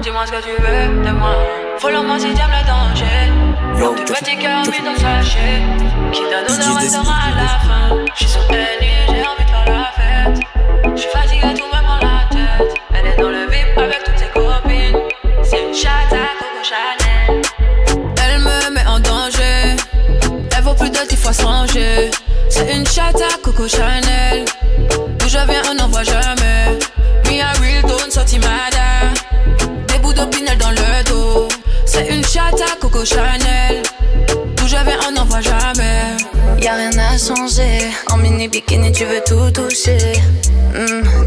Dis-moi ce que tu veux de moi. Follow-moi si t'aimes le danger. Yo, Du petit cœur mis dans le sachet. Qui donne honneur restera à la fin. J'suis sur elle et j'ai envie de faire la fête. J'suis fatigué, tout me prend la tête. Elle est dans le VIP avec toutes ses copines. C'est une chatte à Coco Chanel. Elle me met en danger. Elle vaut plus de 10 fois changer. C'est une chatte à Coco Chanel. D'où je viens on n'en voit jamais. Me a real don't sorti mada. Des bouts d'opinel dans le dos. C'est une chatte à Coco Chanel. D'où je viens on n'en voit jamais. Y'a rien à changer. En mini bikini tu veux tout toucher.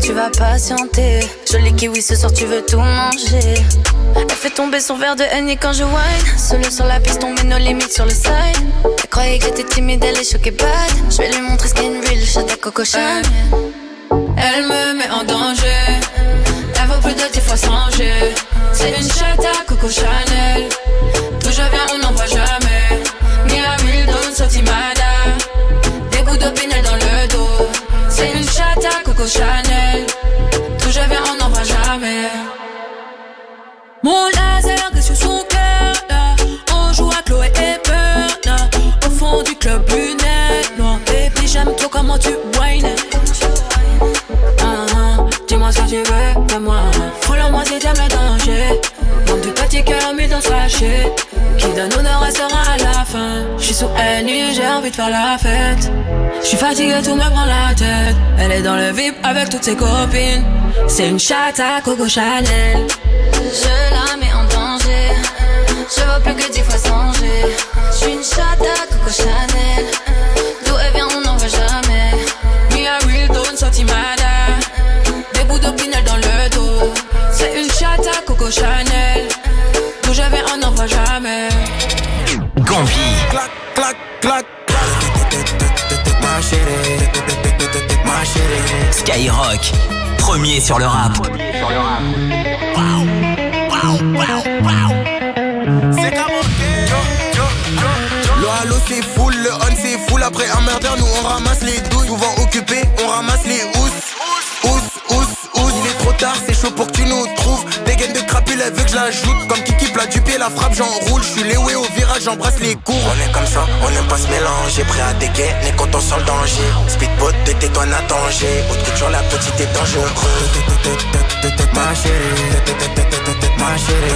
Tu vas patienter. Joli kiwi ce soir tu veux tout manger. Elle fait tomber son verre de Henny quand je whine. Seule sur la piste on met nos limites sur le side. Elle croyait que j'étais timide, elle est choquée bad. Je vais lui montrer ce qu'est une real chatte à Coco Chanel. Elle me met en danger. Elle vaut plus de 10 fois changer. C'est une chatte à Coco Chanel. D'où je viens on n'en voit jamais. Me a real don't sorti mada. Des bouts d'opinel dans le dos. C'est une chatte à Coco Chanel. D'où je viens on n'en voit jamais. Mon laser est sur son cœur là. On joue à Chloé et Bert là. Au fond du club lunettes noires. Baby j'aime trop comment tu whines. Dis-moi ce que tu veux de moi. Follow-moi si t'aimes le danger. Bombe du petit cœur mis dans le sachet. Qui donne honneur restera à la fin. J'suis sous Henny, j'ai envie de faire la fête. J'suis fatigué, tout me prend la tête. Elle est dans le VIP avec toutes ses copines. C'est une chatte à Coco Chanel. Je la mets en danger. Je vois plus que 10 fois changer. J'suis une chatte à Coco Chanel. D'où elle vient on n'en voit jamais. Me a real don't sorti mada. Des bouts d'opinel dans le dos. C'est une chatte à Coco Chanel. D'où je viens on n'en voit jamais. Gambi. Clac, clac, clac. Ma chérie, ma chérie. Skyrock, premier sur le rap. C'est comme le halo c'est full, le on c'est full. Après un murder, nous on ramasse les 12. Souvent occupés, on ramasse les housses. Il est trop tard, c'est chaud pour que tu nous trouves. Des gaines de crapule, elle veut que je l'ajoute. Comme Kiki plat du pied, la frappe, j'enroule. J'suis léoué au virage, j'embrasse les cours. On est comme ça, on n'aime pas se mélanger. Prêt à dégainer quand on sent le danger. Speedboat, tais-toi, n'a danger. Haute couture, la petite est dangereuse. Ma chérie, ma chérie,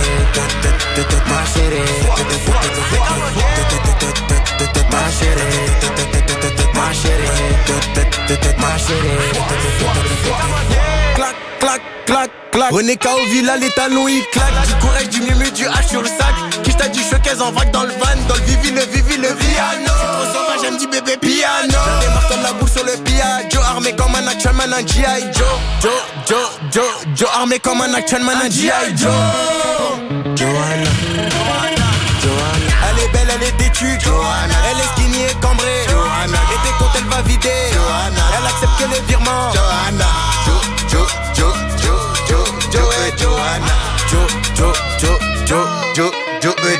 ma chérie, ma chérie, ma chérie. Clac, clac, clac, clac. René K.O. Villa, les talons ils claquent. Du courage, du mimu, du H sur le sac. Qui t'a dit showcase en vague dans le van. Dans le vivi, le piano. Trop sauvage, elle me dit bébé piano. J'avais marre comme la boule sur le piano. Joe armé comme un action man, un G.I. Joe armé comme un action man, un G.I. Joe. Johanna. Elle est belle, elle est têtue. Johanna. Elle est skinny et cambrée. Johanna. Et tes comptes, elle va vider. Johanna. Elle accepte que les virements. Johanna.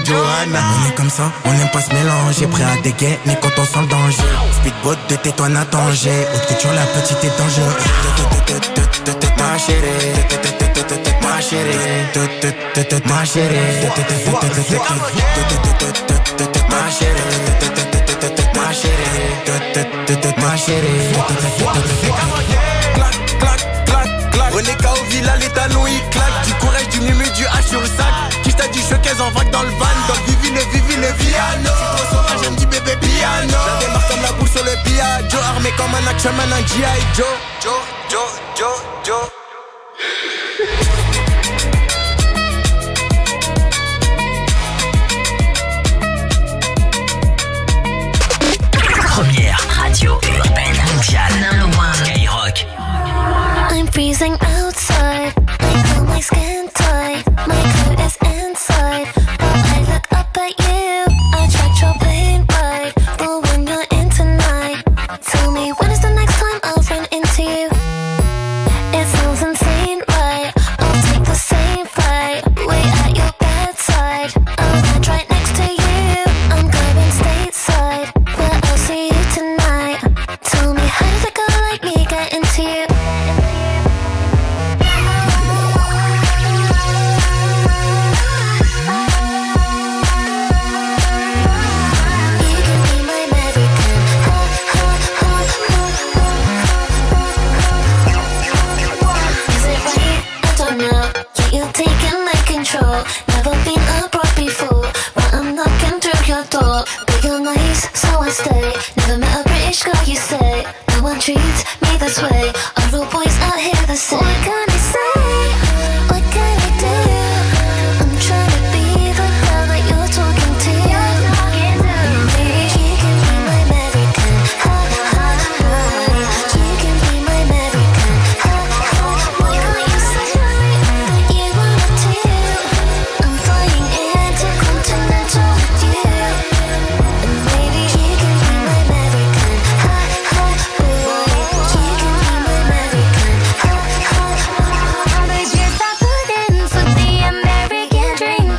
Johanna. On est comme ça, on n'aime pas se mélanger. Prêt à dégainer quand on sent le danger. Speedboat de tais-toi, n'a danger. Haute couture, la petite est dangereuse. Ma chérie, ma chérie, ma chérie, ma chérie, ma chérie. Clac, clac, clac, clac. René K.O. Villa, les talons ils claquent. Du courage, du mimu, du H sur le sac. Qui t'a dit showcase en vague dans le van. Dans le vivi, le piano. Trop sauvage, elle me dit bébé piano. J'avais marre comme la boule sur le piano. Joe armé comme un action man, un G.I. Joe. Première radio urbaine mondiale. Skyrock. I'm freezing outside. I feel my skin tight. My coat is inside. But I look up at you. I tried your pain right. But when you're in tonight, tell me when is the next time I'll run into you? It sounds insane, right? I'll take the same flight. Wait at your bedside. I'll ride right next to you. I'm going stateside. But I'll see you tonight. Tell me how does a girl like me get into you? door. Never been abroad before, but I'm knocking through your door. But you're nice, so I stay. Never met a British girl, you say. No one treats me this way. All the boys out here the same. What can I say? What can I do? I'm trying to be the girl that you're talking to. Maybe you can be my American. Ha ha ha. You can be my American. Ha ha. Why can't you say that you wanna do? I'm flying intercontinental with you. And maybe you can be my American. Ha ha. Boy, you can be my American. Ha ha. But yes, I put in for the American dream.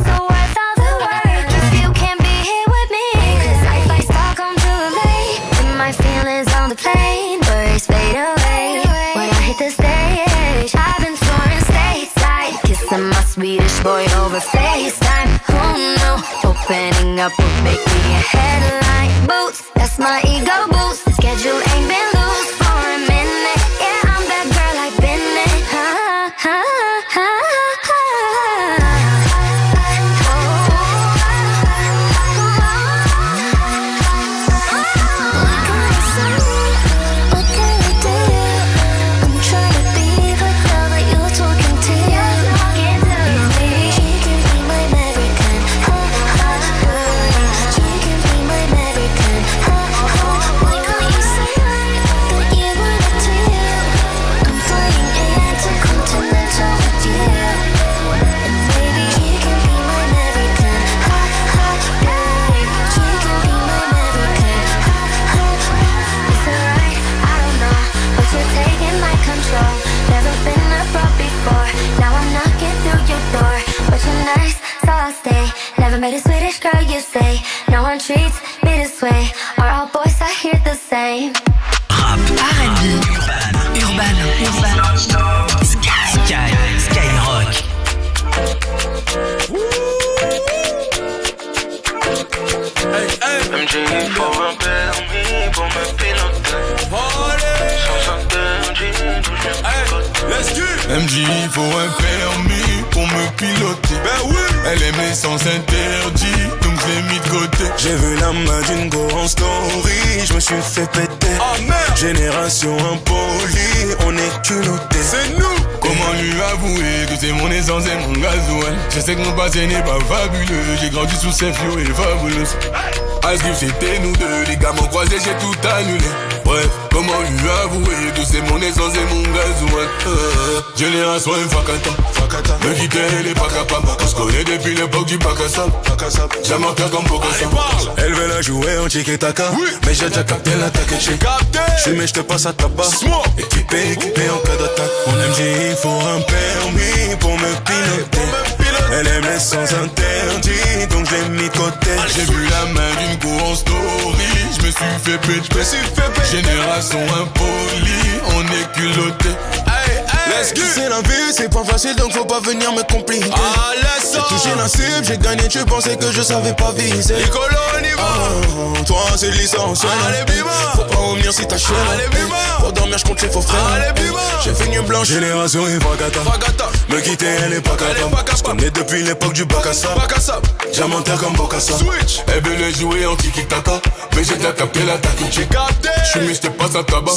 So worth all the work if you can't be here with me. 'Cause if I Stockholm to LA, then my feelings on the plane birds fade away. When I hit the stage, I've been soaring stateside, kissing my Swedish boy over FaceTime. Oh no, opening up would make me a headline. Boots, that's my ego boost. Schedule ain't been loose for a minute. Yeah, I'm that girl I've been in. Ha ha ha ha. What can I say? What can I do? I'm trying to be the girl that you're talking to. Maybe you can be my American. Ha ha ha. You can be my American. Ha ha. Why can't you say that you wanna do? I'm flying intercontinental with you. And maybe you can be my American. Ha ha. Boy, you can be my American. Ha ha. It's alright, I don't know, but you're taking my control. Never been abroad before, now I'm knocking through your door. But you're nice, so I'll stay. Never met a Swedish girl, you say. No one treats me this way. Are all boys out here the same? Rap, R&B, urban, Skyrock. MJ faut un permis pour me piloter. Sans interdit, d'où je viens. MJ faut un permis pour me piloter. Ben oui. Elle aimait sans interdit, donc je l'ai mis de côté. J'ai vu la main d'une go en story, je me suis fait péter. Oh merde. Génération impolie, on est culotté. C'est nous. Comment lui avouer que c'est mon essence et mon gasoil? Je sais que mon passé n'est pas fabuleux. J'ai grandi sous ses flots et fabuleux. Ice Cube c'était nous deux, les gars m'ont croisé, j'ai tout annulé. Bref, comment lui avouer que c'est mon essence et mon gasoil? Génération Fakata, me quitter elle est pas capable. On se connaît depuis l'époque du bac à sable. Jamais en comme Bokassa. Elle veut la jouer en tiki-taka, oui. Mais j'ai déjà capté l'attaque et j'ai capté. J'suis je te passe à tabac. Équipé en cas d'attaque. Mon MJ il faut un permis pour me piloter. Elle aime les sans interdit, donc je l'ai mis de côté. J'ai vu la main d'une go en story, je me suis fait péter. Génération impolie, on est culotté. C'est la vie, c'est pas facile donc faut pas venir me compliquer. J'ai touché la cible, j'ai gagné, tu pensais que je savais pas viser. Toi c'est licencié. Faut pas revenir si ta chaîne. Pour dormir je compte les faux frères. J'ai fait une blanche. Génération et Fakata. Me quitter elle est pas capable. J'connais depuis l'époque du bac à sable. Diamantaire comme Bokassa. Elle veut jouer en tiki-taka, mais j'ai déjà capté l'attaque. J'ai capté. J'suis je te passe à tabac.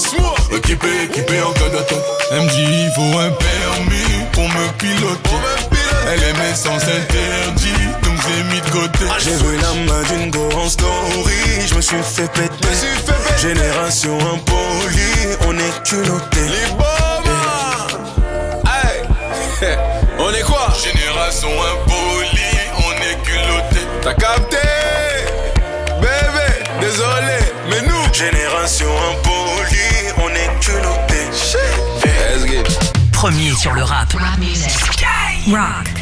Équipé en cas d'attaque. MJ il faut un permis pour me piloter. Elle aimait sans interdit, donc j'ai mis de côté. J'ai vu la main d'une go en story, je me suis fait péter. Génération impolie, on est culotté. On est quoi? Génération impolie, on est culotté. T'as capté? Bébé, désolé, mais nous Génération impolie, on est culotté. Premier sur le rap. Skyrock.